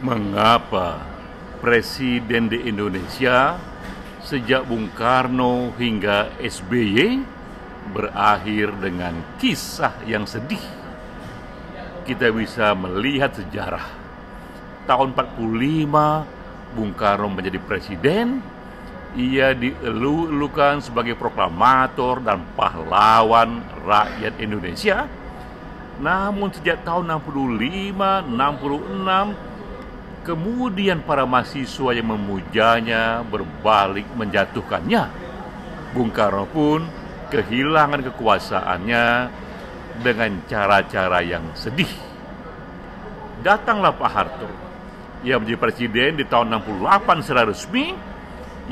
Mengapa presiden di Indonesia sejak Bung Karno hingga SBY berakhir dengan kisah yang sedih? Kita bisa melihat sejarah. Tahun 45 Bung Karno menjadi presiden. Ia dielu-elukan sebagai proklamator dan pahlawan rakyat Indonesia. Namun sejak tahun 65, 66, kemudian para mahasiswa yang memujanya berbalik menjatuhkannya. Bung Karno pun kehilangan kekuasaannya dengan cara-cara yang sedih. Datanglah Pak Harto. Ia menjadi presiden di tahun 68 secara resmi.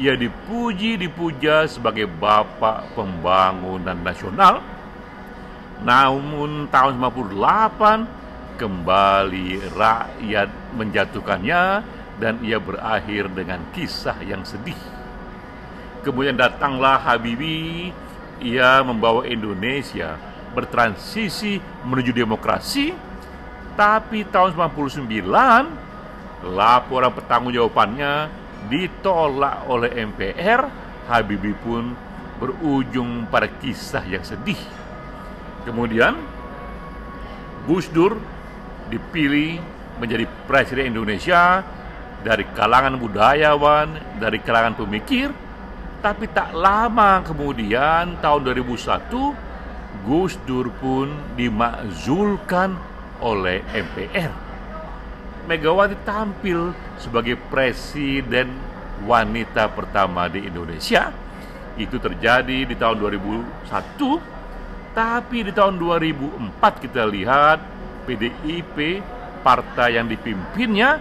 Ia dipuja sebagai Bapak Pembangunan Nasional. Namun tahun 98 kembali rakyat menjatuhkannya dan ia berakhir dengan kisah yang sedih. Kemudian datanglah Habibie. Ia membawa Indonesia bertransisi menuju demokrasi. Tapi tahun 99 laporan pertanggungjawabannya ditolak oleh MPR. Habibie pun berujung pada kisah yang sedih. Kemudian Gus Dur dipilih menjadi presiden Indonesia dari kalangan budayawan, dari kalangan pemikir. Tapi tak lama kemudian tahun 2001 Gus Dur pun dimakzulkan oleh MPR. Megawati tampil sebagai presiden wanita pertama di Indonesia. Itu terjadi di tahun 2001. Tapi di tahun 2004 kita lihat PDIP, partai yang dipimpinnya,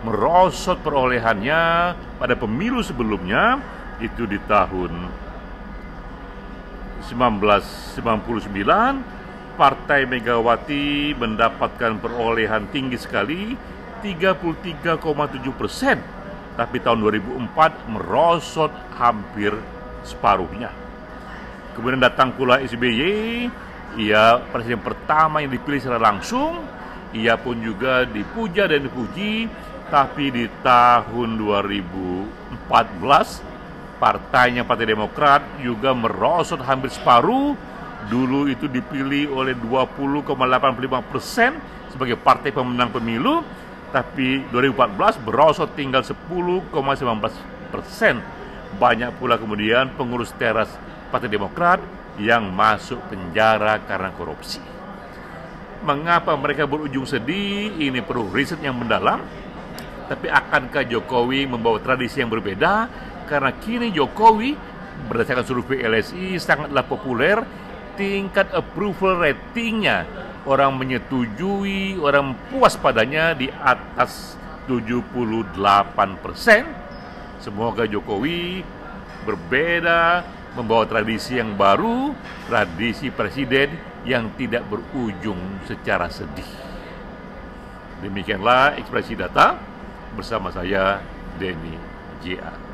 merosot perolehannya pada pemilu sebelumnya. Itu di tahun 1999 Partai Megawati mendapatkan perolehan tinggi sekali, 33,7%. Tapi tahun 2004 merosot hampir separuhnya. Kemudian datang pula SBY. Ia presiden pertama yang dipilih secara langsung. Ia pun juga dipuja dan dipuji. Tapi di tahun 2014 partainya Partai Demokrat juga merosot hampir separuh. Dulu itu dipilih oleh 20,85% sebagai partai pemenang pemilu, tapi 2014 merosot tinggal 10,19%. Banyak pula kemudian pengurus teras Partai Demokrat yang masuk penjara karena korupsi. Mengapa mereka berujung sedih? Ini perlu riset yang mendalam. Tapi akankah Jokowi membawa tradisi yang berbeda? Karena kini Jokowi berdasarkan survei LSI sangatlah populer. Tingkat approval ratingnya, orang menyetujui, orang puas padanya di atas 78%. Semoga Jokowi berbeda, membawa tradisi yang baru, tradisi presiden yang tidak berujung secara sedih. Demikianlah Ekspresi Data bersama saya, Denny J.A.